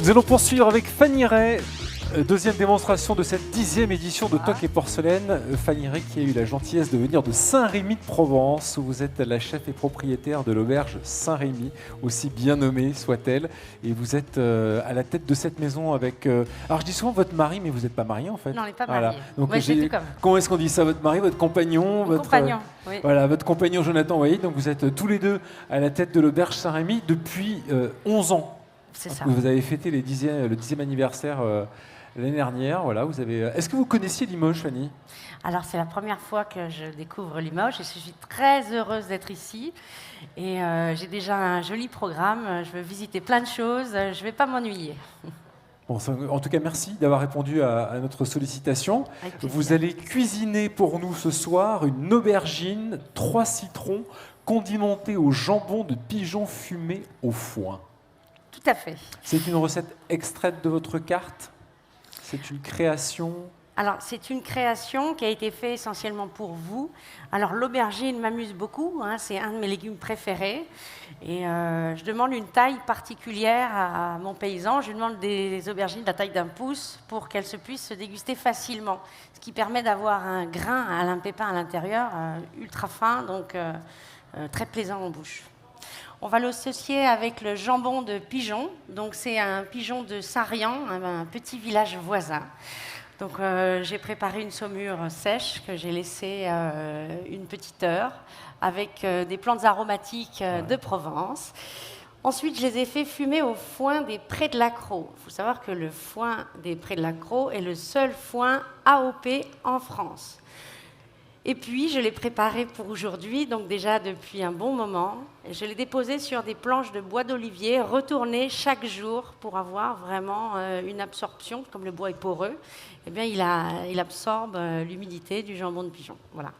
Nous allons poursuivre avec Fanny Ray, deuxième démonstration de cette 10e édition de Toc et Porcelaine. Fanny Ray qui a eu la gentillesse de venir de Saint-Rémy de Provence, où vous êtes la chef et propriétaire de l'auberge Saint-Rémy, aussi bien nommée soit-elle. Et vous êtes à la tête de cette maison avec... alors je dis souvent votre mari, mais vous n'êtes pas marié en fait. Non, on n'est pas mariés. Voilà. Donc, Ouais, comment est-ce qu'on dit ça? Votre mari, votre compagnon, Mon compagnon, oui. Voilà, votre compagnon Jonathan, vous voyez, donc vous êtes tous les deux à la tête de l'auberge Saint-Rémy depuis 11 ans. C'est ça. Vous avez fêté le 10e anniversaire l'année dernière. Voilà, vous avez... Est-ce que vous connaissiez Limoges, Fanny? Alors, c'est la première fois que je découvre Limoges et je suis très heureuse d'être ici. Et j'ai déjà un joli programme. Je veux visiter plein de choses. Je ne vais pas m'ennuyer. Bon, en tout cas, merci d'avoir répondu à notre sollicitation. Vous allez cuisiner pour nous ce soir une aubergine, 3 citrons, condimentée au jambon de pigeon fumé au foin. Tout à fait. C'est une recette extraite de votre carte? C'est une création? Alors, c'est une création qui a été faite essentiellement pour vous. Alors, l'aubergine m'amuse beaucoup, hein, c'est un de mes légumes préférés. Et je demande une taille particulière à mon paysan. Je lui demande des aubergines de la taille d'un pouce pour qu'elles se puissent se déguster facilement. Ce qui permet d'avoir un grain, un pépin à l'intérieur, ultra fin, donc très plaisant en bouche. On va l'associer avec le jambon de pigeon. Donc, c'est un pigeon de Sarian, un petit village voisin. Donc, j'ai préparé une saumure sèche que j'ai laissée une petite heure avec des plantes aromatiques de Provence. Ensuite, je les ai fait fumer au foin des Prés de l'Accro. Il faut savoir que le foin des Prés de l'Accro est le seul foin AOP en France. Et puis, je l'ai préparé pour aujourd'hui, donc déjà depuis un bon moment. Je l'ai déposé sur des planches de bois d'olivier, retournées chaque jour pour avoir vraiment une absorption. Comme le bois est poreux, eh bien, il absorbe l'humidité du jambon de pigeon. Voilà.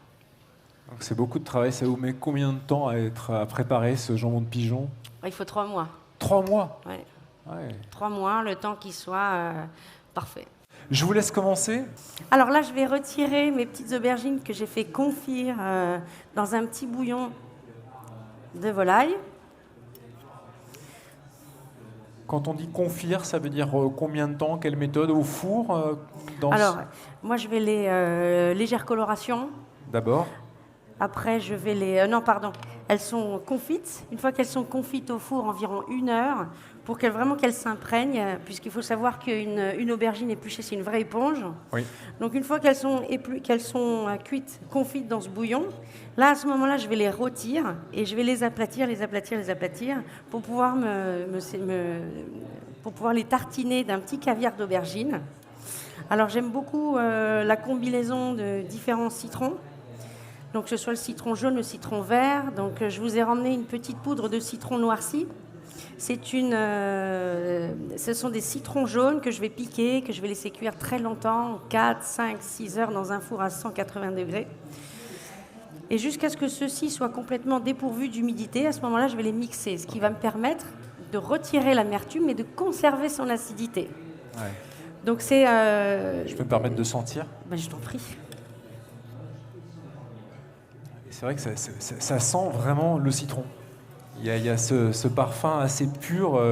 C'est beaucoup de travail. Ça vous met combien de temps à préparer ce jambon de pigeon? Il faut 3 mois. 3 mois? Ouais. Ouais. 3 mois, le temps qu'il soit parfait. Je vous laisse commencer. Alors là, je vais retirer mes petites aubergines que j'ai fait confire dans un petit bouillon de volaille. Quand on dit confire, ça veut dire combien de temps? Quelle méthode? Au four Alors, moi, je vais les légères colorations. D'abord. Après, je vais les... non, pardon. Elles sont confites. Une fois qu'elles sont confites au four, environ 1 heure, pour qu'elles s'imprègnent, puisqu'il faut savoir qu'une aubergine épluchée, c'est une vraie éponge. Oui. Donc, une fois qu'elles sont cuites, confites dans ce bouillon, là, à ce moment-là, je vais les rôtir et je vais les aplatir, pour pouvoir, pour pouvoir les tartiner d'un petit caviar d'aubergine. Alors, j'aime beaucoup la combinaison de différents citrons. Donc, que ce soit le citron jaune, le citron vert. Donc, je vous ai ramené une petite poudre de citron noirci. Ce sont des citrons jaunes que je vais piquer, que je vais laisser cuire très longtemps, 4, 5, 6 heures dans un four à 180 degrés. Et jusqu'à ce que ceux-ci soient complètement dépourvus d'humidité, à ce moment-là, je vais les mixer, ce qui va me permettre de retirer l'amertume et de conserver son acidité. Ouais. Donc, c'est... Je peux me permettre de sentir? Ben, je t'en prie. C'est vrai que ça sent vraiment le citron. Il y a ce parfum assez pur.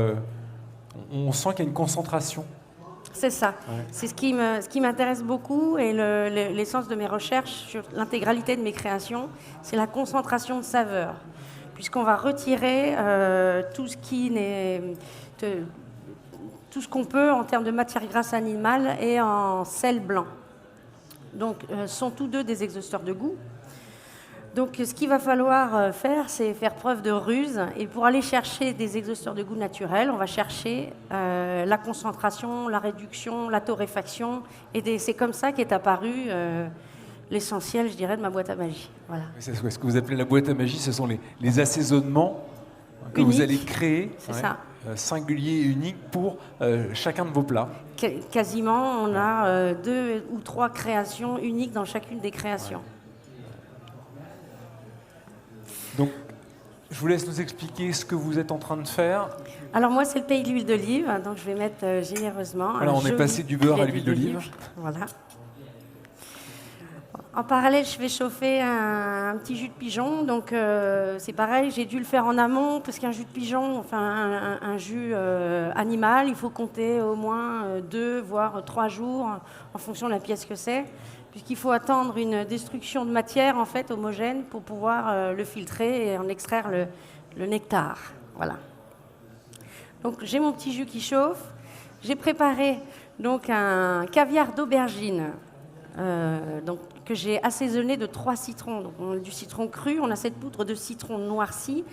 On sent qu'il y a une concentration. C'est ça. Ouais. C'est ce qui m'intéresse beaucoup et l'essence de mes recherches sur l'intégralité de mes créations, c'est la concentration de saveurs. Puisqu'on va retirer tout ce qu'on peut en termes de matière grasse animale et en sel blanc. Donc, sont tous deux des exhausteurs de goût. Donc, ce qu'il va falloir faire, c'est faire preuve de ruse. Et pour aller chercher des exhausteurs de goût naturels, on va chercher la concentration, la réduction, la torréfaction. Et c'est comme ça qu'est apparu l'essentiel, je dirais, de ma boîte à magie. Voilà. C'est ce que vous appelez la boîte à magie, ce sont les assaisonnements que vous allez créer, singuliers et uniques pour chacun de vos plats. Quasiment, on a 2 ou 3 créations uniques dans chacune des créations. Ouais. Donc, je vous laisse nous expliquer ce que vous êtes en train de faire. Alors moi, c'est le pays de l'huile d'olive, donc je vais mettre généreusement. Alors, on est passé du beurre à l'huile d'olive. Voilà. En parallèle, je vais chauffer un petit jus de pigeon. Donc, c'est pareil, j'ai dû le faire en amont parce qu'un jus de pigeon, enfin un jus animal, il faut compter au moins 2 voire 3 jours en fonction de la pièce que c'est, puisqu'il faut attendre une destruction de matière en fait homogène pour pouvoir le filtrer et en extraire le nectar. Voilà. Donc, j'ai mon petit jus qui chauffe. J'ai préparé donc un caviar d'aubergine. Que j'ai assaisonné de 3 citrons. Donc on a du citron cru, on a cette poudre de citron noirci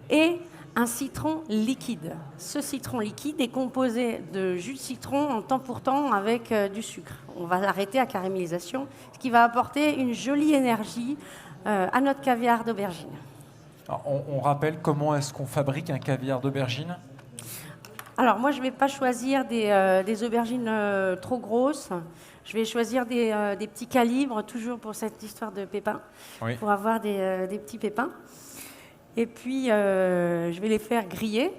et un citron liquide. Ce citron liquide est composé de jus de citron en temps pour temps avec du sucre. On va l'arrêter à caramélisation, ce qui va apporter une jolie énergie à notre caviar d'aubergine. Alors, on rappelle comment est-ce qu'on fabrique un caviar d'aubergine? Alors moi, je ne vais pas choisir des aubergines trop grosses. Je vais choisir des petits calibres, toujours pour cette histoire de pépins, oui, pour avoir des petits pépins. Et puis, je vais les faire griller.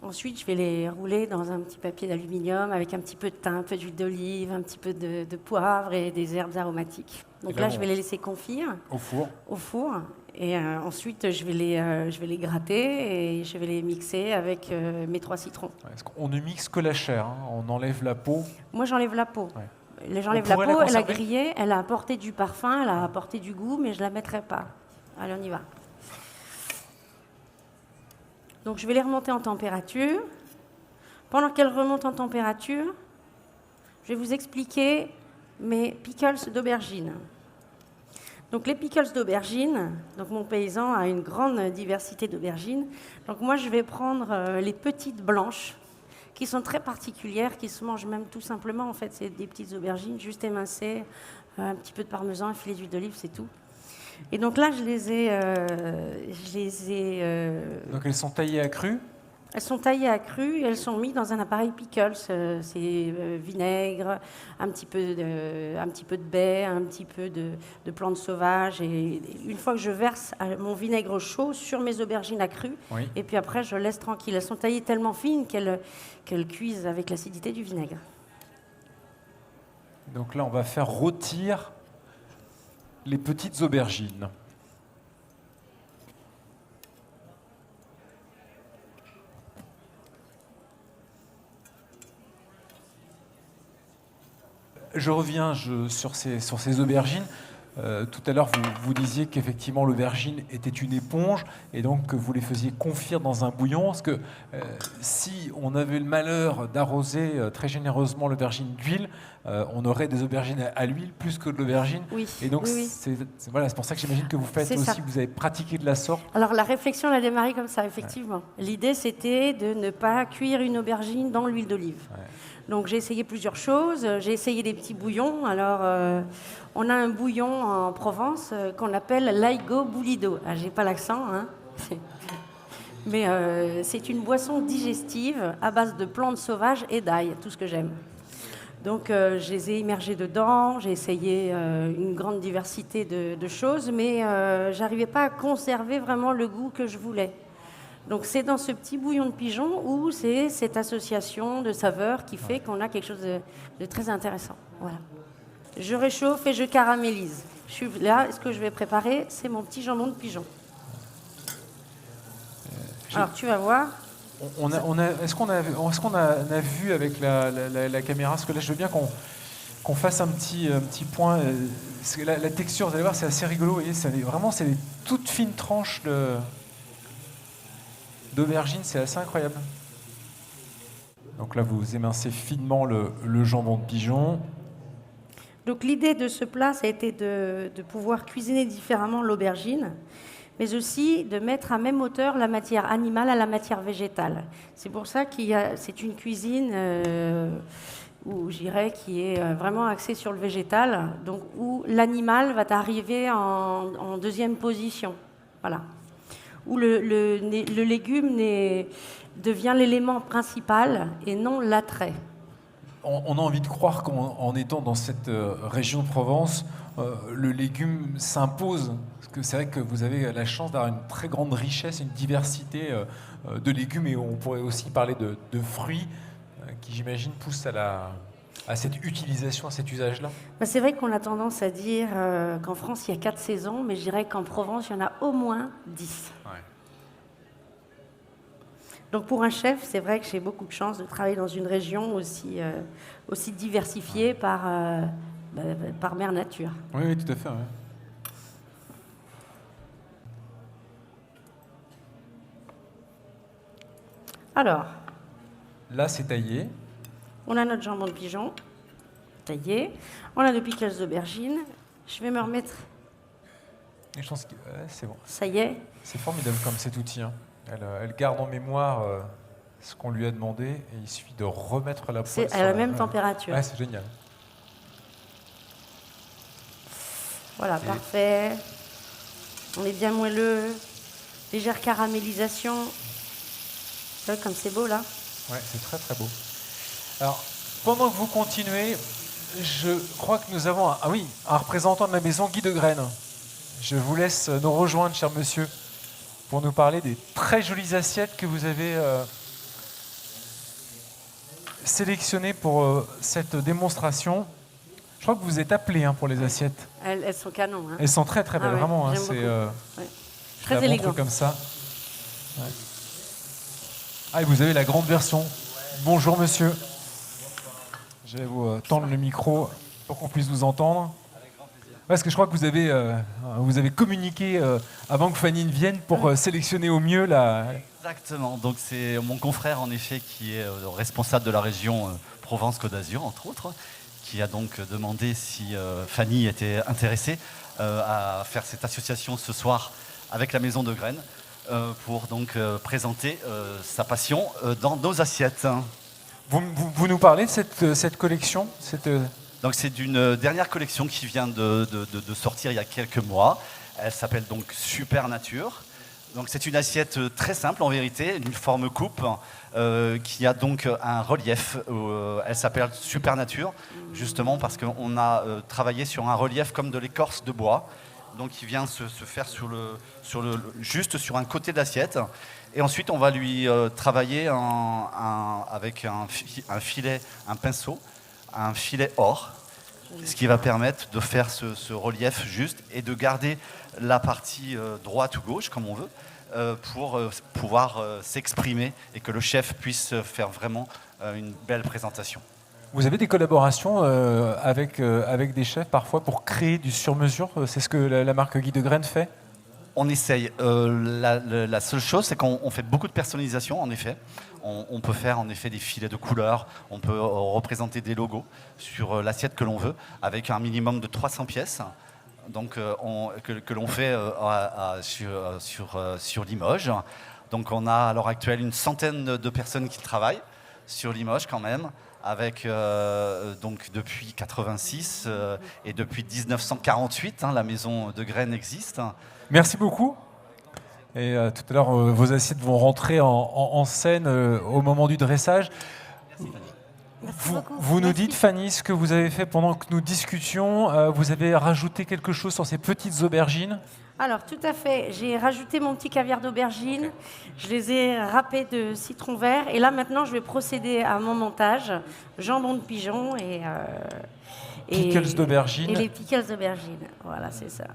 Ensuite, je vais les rouler dans un petit papier d'aluminium avec un petit peu de thym, un peu d'huile d'olive, un petit peu de poivre et des herbes aromatiques. Donc là, je vais les laisser confire. Au four. Au four. Et ensuite, je vais les gratter et je vais les mixer avec mes 3 citrons. On ne mixe que la chair, hein. On enlève la peau. Moi, j'enlève la peau. Ouais. J'enlève la peau, elle a grillé, elle a apporté du parfum, elle a apporté du goût, mais je ne la mettrai pas. Allez, on y va. Donc, je vais les remonter en température. Pendant qu'elles remontent en température, je vais vous expliquer mes pickles d'aubergine. Donc, les pickles d'aubergine, donc mon paysan a une grande diversité d'aubergines. Donc, moi, je vais prendre les petites blanches, qui sont très particulières, qui se mangent même tout simplement. En fait, c'est des petites aubergines juste émincées, un petit peu de parmesan, un filet d'huile d'olive, c'est tout. Et donc là, je les ai. Donc elles sont taillées à cru? Elles sont taillées à cru et elles sont mises dans un appareil pickles. C'est vinaigre, un petit peu de baie, un petit peu de plantes sauvages. Et une fois que je verse mon vinaigre chaud sur mes aubergines à cru, oui, et puis après, je laisse tranquille. Elles sont taillées tellement fines qu'elles cuisent avec l'acidité du vinaigre. Donc là, on va faire rôtir les petites aubergines. Je reviens sur ces aubergines. Tout à l'heure, vous disiez qu'effectivement l'aubergine était une éponge et donc que vous les faisiez confire dans un bouillon. Parce que si on avait le malheur d'arroser très généreusement l'aubergine d'huile, on aurait des aubergines à l'huile plus que de l'aubergine. Oui. Et donc oui. C'est pour ça que j'imagine que vous faites aussi, ça. Vous avez pratiqué de la sorte. Alors la réflexion, elle a démarré comme ça, effectivement. Ouais. L'idée, c'était de ne pas cuire une aubergine dans l'huile d'olive. Ouais. Donc j'ai essayé plusieurs choses. J'ai essayé des petits bouillons. Alors on a un bouillon en Provence qu'on appelle l'aigo boulido. Ah, j'ai pas l'accent, hein. Mais c'est une boisson digestive à base de plantes sauvages et d'ail, tout ce que j'aime. Donc je les ai immergés dedans. J'ai essayé une grande diversité de choses, mais j'arrivais pas à conserver vraiment le goût que je voulais. Donc c'est dans ce petit bouillon de pigeon où c'est cette association de saveurs qui fait qu'on a quelque chose de très intéressant. Voilà. Je réchauffe et je caramélise. Je suis là, ce que je vais préparer, c'est mon petit jambon de pigeon. Alors tu vas voir. Est-ce qu'on a vu avec la caméra, parce que là je veux bien qu'on fasse un petit point. La texture, vous allez voir, c'est assez rigolo. Vous voyez, c'est des toutes fines tranches d'aubergine, c'est assez incroyable. Donc là, vous émincez finement le jambon de pigeon. Donc l'idée de ce plat, ça a été de pouvoir cuisiner différemment l'aubergine, mais aussi de mettre à même hauteur la matière animale à la matière végétale. C'est pour ça c'est une cuisine où je dirais qui est vraiment axée sur le végétal, donc où l'animal va arriver en deuxième position. Voilà. Où le légume devient l'élément principal et non l'attrait. On a envie de croire qu'en étant dans cette région de Provence, le légume s'impose. Parce que c'est vrai que vous avez la chance d'avoir une très grande richesse, une diversité de légumes. Et on pourrait aussi parler de fruits qui, j'imagine, poussent à À cette utilisation, à cet usage-là? Bah, c'est vrai qu'on a tendance à dire qu'en France, il y a 4 saisons, mais je dirais qu'en Provence, il y en a au moins 10. Ouais. Donc pour un chef, c'est vrai que j'ai beaucoup de chance de travailler dans une région aussi diversifiée par mère nature. Oui, oui, tout à fait. Ouais. Alors, Là, c'est taillé. on a notre jambon de pigeon taillé, on a nos pickles d'aubergine. Je vais me remettre, Et je pense que c'est bon. ça y est, C'est formidable comme cet outil. Hein. Elle garde en mémoire ce qu'on lui a demandé et il suffit de remettre la poêle c'est sur à la même température. Ouais, c'est génial. Voilà, parfait. On est bien moelleux, légère caramélisation. Vous voyez comme c'est beau là. Ouais, c'est très très beau. Alors, pendant que vous continuez, je crois que nous avons un représentant de la maison, Guy de Graine. Je vous laisse nous rejoindre, cher monsieur, pour nous parler des très jolies assiettes que vous avez sélectionnées pour cette démonstration. Je crois que vous êtes appelé pour les assiettes. Elles sont canons. Hein. Elles sont très très belles, ouais, vraiment. j'aime C'est beaucoup. je Très la montre élégant. comme ça. Ouais. Ah, et vous avez la grande version. Bonjour monsieur. Je vais vous tendre le micro pour qu'on puisse vous entendre. Parce que je crois que vous avez communiqué avant que Fanny ne vienne pour sélectionner au mieux la... Exactement, donc c'est mon confrère en effet qui est responsable de la région Provence-Côte d'Azur entre autres, qui a donc demandé si Fanny était intéressée à faire cette association ce soir avec la Maison de Graine pour donc présenter sa passion dans nos assiettes. Vous nous parlez de cette collection Donc c'est d'une dernière collection qui vient de sortir il y a quelques mois. Elle s'appelle donc Super Nature. Donc c'est une assiette très simple en vérité, d'une forme coupe, qui a donc un relief. Elle s'appelle Super Nature, justement parce qu'on a travaillé sur un relief comme de l'écorce de bois. Donc il vient se faire juste sur un côté de l'assiette. Et ensuite on va lui travailler avec un filet, un pinceau, un filet or, ce qui va permettre de faire ce relief juste et de garder la partie droite ou gauche, comme on veut, pour pouvoir s'exprimer et que le chef puisse faire vraiment une belle présentation. Vous avez des collaborations avec des chefs parfois pour créer du sur-mesure? C'est ce que la marque Guy de Graine fait? On essaye. La seule chose, c'est qu'on fait beaucoup de personnalisation, en effet. On peut faire en effet des filets de couleurs, on peut représenter des logos sur l'assiette que l'on veut, avec un minimum de 300 pièces. Donc, que l'on fait sur Limoges. Donc on a à l'heure actuelle une centaine de personnes qui travaillent sur Limoges quand même, avec donc depuis 86 et depuis 1948, la maison de Graine existe. Merci beaucoup. Et tout à l'heure, vos assiettes vont rentrer en scène au moment du dressage. Vous nous dites, Fanny, ce que vous avez fait pendant que nous discutions. Vous avez rajouté quelque chose sur ces petites aubergines? Alors, tout à fait. J'ai rajouté mon petit caviar d'aubergine. Okay. Je les ai râpés de citron vert. Et là, maintenant, je vais procéder à mon montage. Jambon de pigeon et pickles d'aubergine. Et les pickles d'aubergine. Voilà, c'est ça.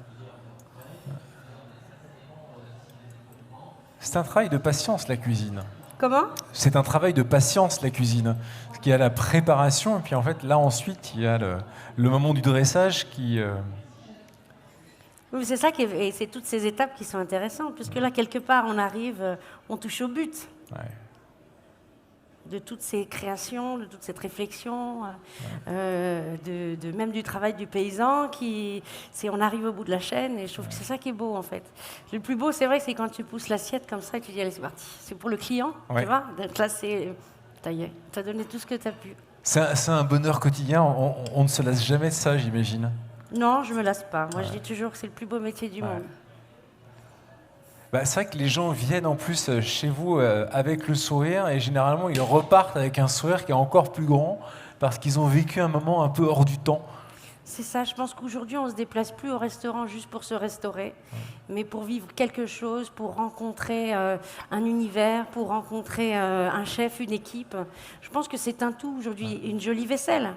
C'est un travail de patience, la cuisine. Comment? C'est un travail de patience, la cuisine. Parce qu'il y a la préparation, et puis en fait, là, ensuite, il y a le moment du dressage qui... Oui, c'est ça, et c'est toutes ces étapes qui sont intéressantes, puisque là, quelque part, on arrive, on touche au but. Ouais. De toutes ces créations, de toute cette réflexion, même du travail du paysan, on arrive au bout de la chaîne, et je trouve que c'est ça qui est beau, en fait. Le plus beau, c'est vrai, c'est quand tu pousses l'assiette comme ça, et tu dis, allez, c'est parti. C'est pour le client, tu vois. Donc là, ça y est, tu as donné tout ce que tu as pu. C'est un bonheur quotidien, on ne se lasse jamais de ça, j'imagine. Non, je ne me lasse pas. Moi, je dis toujours que c'est le plus beau métier du monde. Bah, c'est vrai que les gens viennent en plus chez vous avec le sourire et généralement ils repartent avec un sourire qui est encore plus grand parce qu'ils ont vécu un moment un peu hors du temps. C'est ça, je pense qu'aujourd'hui on ne se déplace plus au restaurant juste pour se restaurer, mais pour vivre quelque chose, pour rencontrer un univers, pour rencontrer un chef, une équipe. Je pense que c'est un tout aujourd'hui, une jolie vaisselle.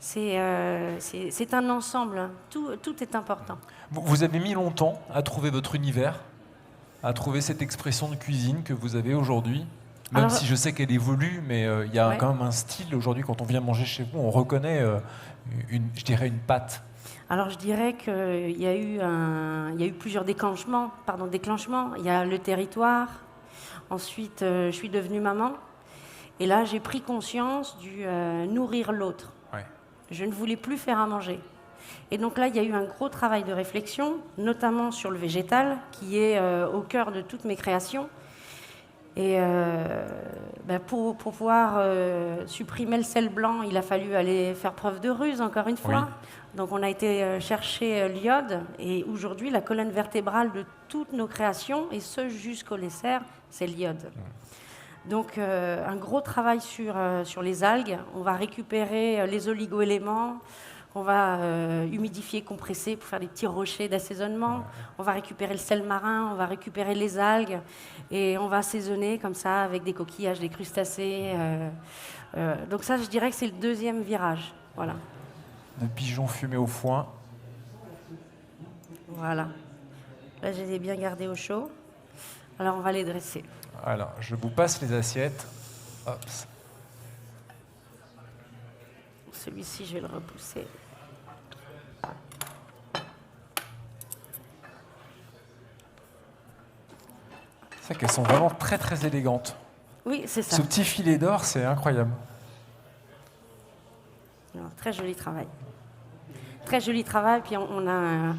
C'est un ensemble, hein. Tout est important. Vous avez mis longtemps à trouver votre univers, à trouver cette expression de cuisine que vous avez aujourd'hui. Même Alors, si je sais qu'elle évolue, mais il y a ouais. quand même un style aujourd'hui. Quand on vient manger chez vous, on reconnaît, je dirais, une patte. Alors je dirais qu'il y a eu plusieurs déclenchements. Il y a le territoire. Ensuite, je suis devenue maman. Et là, j'ai pris conscience du nourrir l'autre. Ouais. Je ne voulais plus faire à manger. Et donc là, il y a eu un gros travail de réflexion, notamment sur le végétal, qui est au cœur de toutes mes créations. Et pour pouvoir supprimer le sel blanc, il a fallu aller faire preuve de ruse, encore une fois. Oui. Donc on a été chercher l'iode. Et aujourd'hui, la colonne vertébrale de toutes nos créations, et ce jusqu'au dessert, c'est l'iode. Donc un gros travail sur les algues. On va récupérer les oligo-éléments. On va humidifier, compresser pour faire des petits rochers d'assaisonnement. On va récupérer le sel marin, on va récupérer les algues et on va assaisonner comme ça avec des coquillages, des crustacés. Donc ça, je dirais que c'est le deuxième virage. Voilà. De pigeons fumés au foin. Voilà. Là, je les ai bien gardés au chaud. Alors, on va les dresser. Alors, je vous passe les assiettes. Hop. Celui-ci, je vais le repousser. C'est vrai qu'elles sont vraiment très très élégantes. Oui, c'est ça. Ce petit filet d'or, c'est incroyable. Alors, très joli travail. Très joli travail, puis on a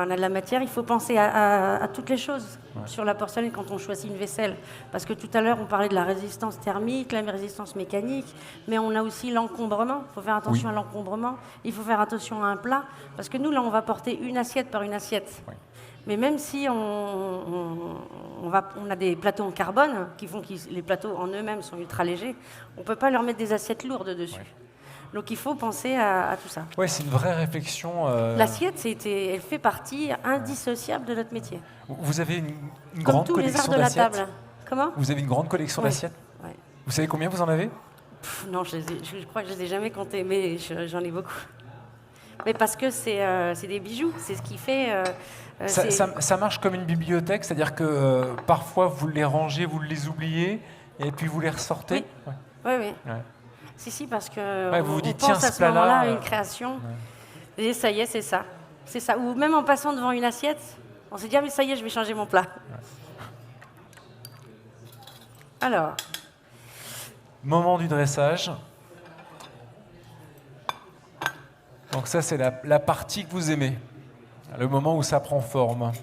de la matière. Il faut penser à toutes les choses sur la porcelaine quand on choisit une vaisselle. Parce que tout à l'heure, on parlait de la résistance thermique, la résistance mécanique, mais on a aussi l'encombrement. Il faut faire attention à l'encombrement. Il faut faire attention à un plat. Parce que nous, là, on va porter une assiette par une assiette. Oui. Mais même si on a des plateaux en carbone qui font que les plateaux en eux-mêmes sont ultra légers, on ne peut pas leur mettre des assiettes lourdes dessus. Oui. Donc il faut penser à tout ça. Oui, c'est une vraie réflexion. L'assiette, elle fait partie indissociable de notre métier. Vous avez une Comme grande tous les arts collection de la d'assiettes. table. Comment? Vous avez une grande collection Oui. d'assiettes. Ouais. Vous savez combien vous en avez? Non, je crois que je ne les ai jamais comptés, mais j'en ai beaucoup. Mais parce que c'est des bijoux, c'est ce qui fait... Ça marche comme une bibliothèque, c'est-à-dire que parfois vous les rangez, vous les oubliez, et puis vous les ressortez. Oui. Oui. Ouais. Si, parce que Vous vous dites, on pense tiens, à ce ce moment-là plat-là, à une création, et ça y est, c'est ça. C'est ça. Ou même en passant devant une assiette, on s'est dit, ah mais ça y est, je vais changer mon plat. Alors, Moment du dressage. Donc ça, c'est la partie que vous aimez, le moment où ça prend forme.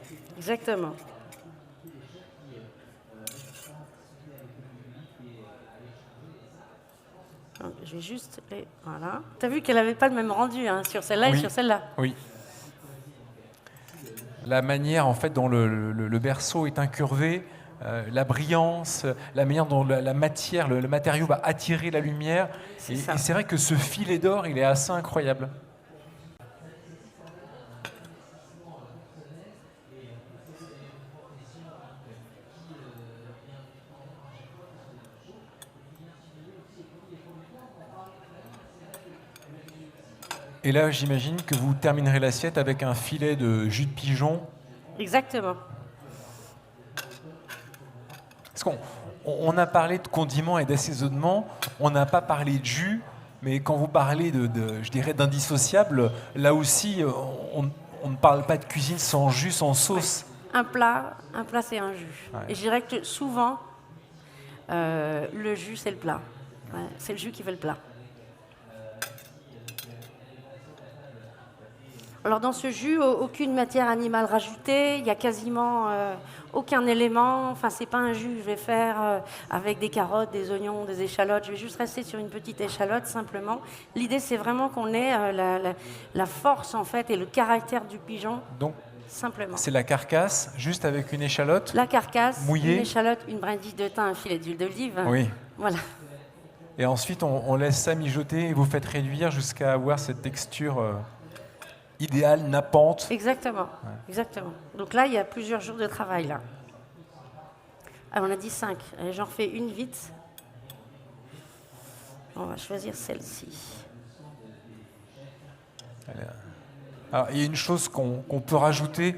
exactement. Donc, je vais juste les... Voilà. T'as vu qu'elle n'avait pas le même rendu hein, sur celle-là Oui. et sur celle-là. Oui. La manière, en fait, dont le berceau est incurvé, la brillance, la manière dont la matière, le matériau va attirer la lumière. Et c'est vrai que ce filet d'or, il est assez incroyable. Et là, j'imagine que vous terminerez l'assiette avec un filet de jus de pigeon. Exactement. Parce qu'on a parlé de condiments et d'assaisonnement, on n'a pas parlé de jus, mais quand vous parlez je dirais, d'indissociable, là aussi, on ne parle pas de cuisine sans jus, sans sauce. Ouais. Un plat, c'est un jus. Ouais. Et je dirais que souvent, le jus, c'est le plat. Ouais, c'est le jus qui fait le plat. Alors dans ce jus, aucune matière animale rajoutée, il n'y a quasiment aucun élément. Enfin, c'est pas un jus que je vais faire avec des carottes, des oignons, des échalotes. Je vais juste rester sur une petite échalote simplement. L'idée, c'est vraiment qu'on ait la force en fait et le caractère du pigeon. Donc, simplement. C'est la carcasse, juste avec une échalote. La carcasse, mouillée. Une échalote, une brindille de thym, un filet d'huile d'olive. Oui. Voilà. Et ensuite, on laisse ça mijoter et vous faites réduire jusqu'à avoir cette texture idéale, nappante. Exactement. Ouais. Exactement. Donc là, il y a plusieurs jours de travail là. Alors, on a dit 5. J'en refais une vite. On va choisir celle-ci. Alors, il y a une chose qu'on peut rajouter,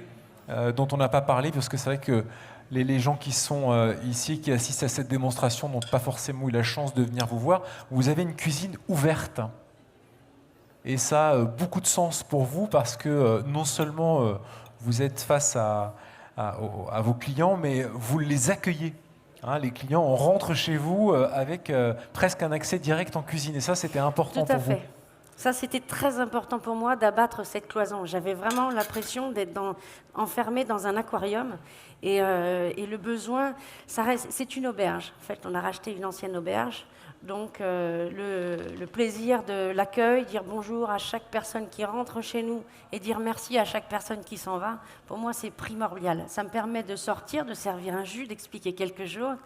dont on n'a pas parlé, parce que c'est vrai que les gens qui sont ici, qui assistent à cette démonstration, n'ont pas forcément eu la chance de venir vous voir. Vous avez une cuisine ouverte. Et ça a beaucoup de sens pour vous, parce que non seulement vous êtes face à vos clients, mais vous les accueillez. Hein, les clients, on rentre chez vous avec presque un accès direct en cuisine. Et ça, c'était important Tout à pour vous. fait. Ça, c'était très important pour moi d'abattre cette cloison. J'avais vraiment l'impression d'être enfermée dans un aquarium. Et le besoin, c'est une auberge. En fait, on a racheté une ancienne auberge. Donc, le plaisir de l'accueil, dire bonjour à chaque personne qui rentre chez nous et dire merci à chaque personne qui s'en va, pour moi, c'est primordial. Ça me permet de sortir, de servir un jus, d'expliquer quelque chose,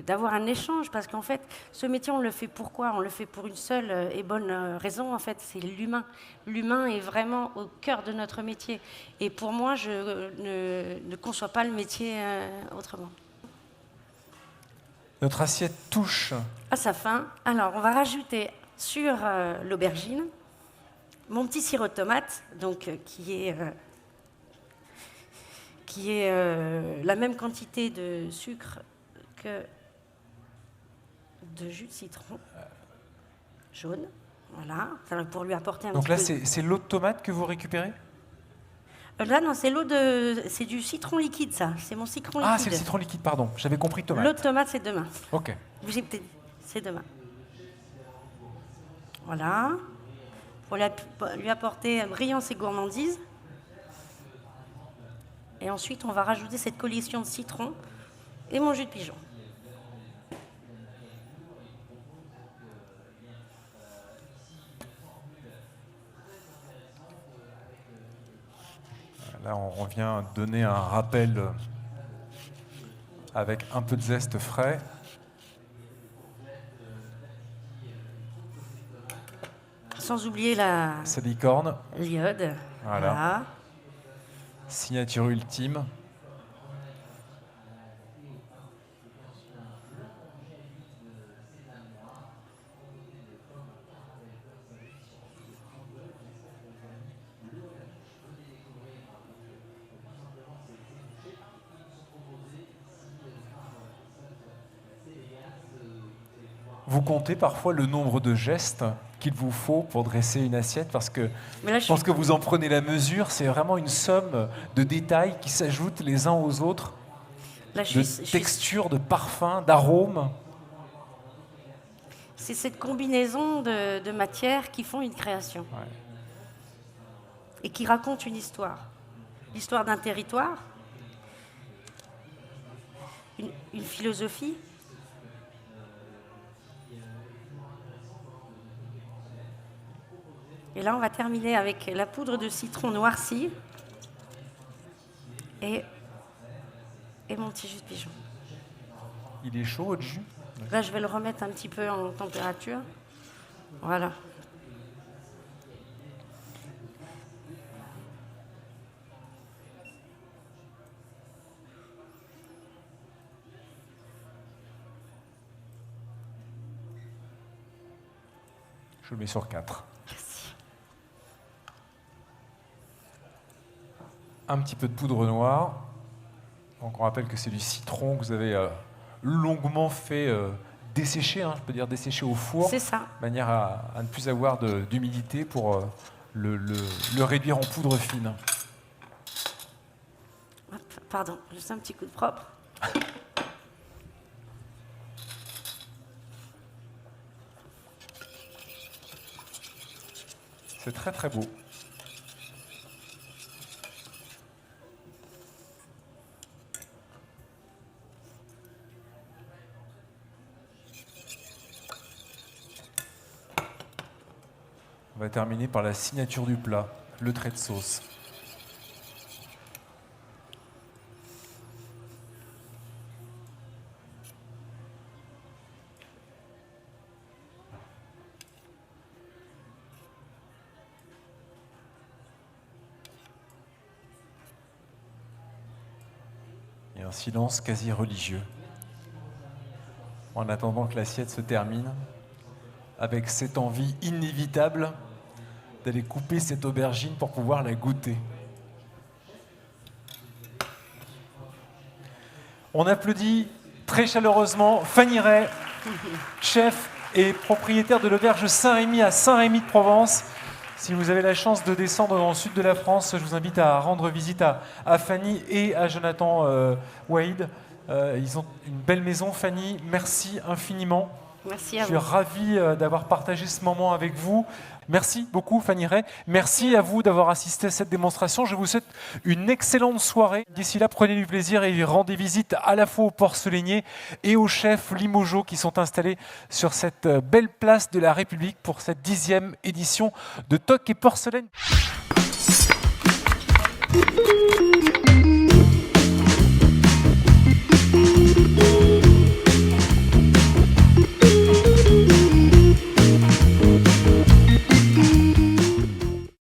d'avoir un échange. Parce qu'en fait, ce métier, on le fait pourquoi? On le fait pour une seule et bonne raison, en fait, c'est l'humain. L'humain est vraiment au cœur de notre métier. Et pour moi, je ne conçois pas le métier autrement. Notre assiette touche À sa fin, alors on va rajouter sur l'aubergine mon petit sirop de tomate, donc qui est la même quantité de sucre que de jus de citron jaune. Voilà, ça, pour lui apporter un Donc petit là, peu. c'est l'eau de tomate que vous récupérez? Là, non, c'est du citron liquide, ça. C'est mon citron liquide. Ah, c'est le citron liquide, pardon. J'avais compris tomate. L'eau de tomate, c'est demain. Ok. C'est demain. Voilà. Pour lui apporter brillance et gourmandise. Et ensuite, on va rajouter cette collection de citron et mon jus de pigeon. Là, on vient donner un rappel avec un peu de zeste frais. Sans oublier la Salicorne. l'iode. Voilà. Signature ultime. Vous comptez parfois le nombre de gestes qu'il vous faut pour dresser une assiette, parce que je pense que vous en prenez la mesure. C'est vraiment une somme de détails qui s'ajoutent les uns aux autres, de textures, de parfums, d'arômes. C'est cette combinaison de matières qui font une création. Ouais. Et qui racontent une histoire. L'histoire d'un territoire, une philosophie. Et là, on va terminer avec la poudre de citron noirci et mon petit jus de pigeon. Il est chaud, votre jus? Là, je vais le remettre un petit peu en température. Voilà. Je le mets sur 4. Un petit peu de poudre noire. Donc on rappelle que c'est du citron que vous avez longuement fait dessécher, je peux dire dessécher au four. C'est ça. De manière à ne plus avoir d'humidité pour le réduire en poudre fine. Hop, pardon, juste un petit coup de propre. C'est très très beau. On va terminer par la signature du plat, le trait de sauce. Et un silence quasi religieux. En attendant que l'assiette se termine, avec cette envie inévitable d'aller couper cette aubergine pour pouvoir la goûter. On applaudit très chaleureusement Fanny Ray, chef et propriétaire de l'auberge Saint-Rémy à Saint-Rémy-de-Provence. Si vous avez la chance de descendre dans le sud de la France, je vous invite à rendre visite à Fanny et à Jonathan Wade. Ils ont une belle maison. Fanny, merci infiniment. Merci à Je suis vous. ravi d'avoir partagé ce moment avec vous. Merci beaucoup Fanny Ray. Merci à vous d'avoir assisté à cette démonstration. Je vous souhaite une excellente soirée. D'ici là, prenez du plaisir et rendez visite à la fois aux porcelainiers et aux chefs Limogeaux qui sont installés sur cette belle place de la République pour cette 10e édition de Toc et Porcelaine.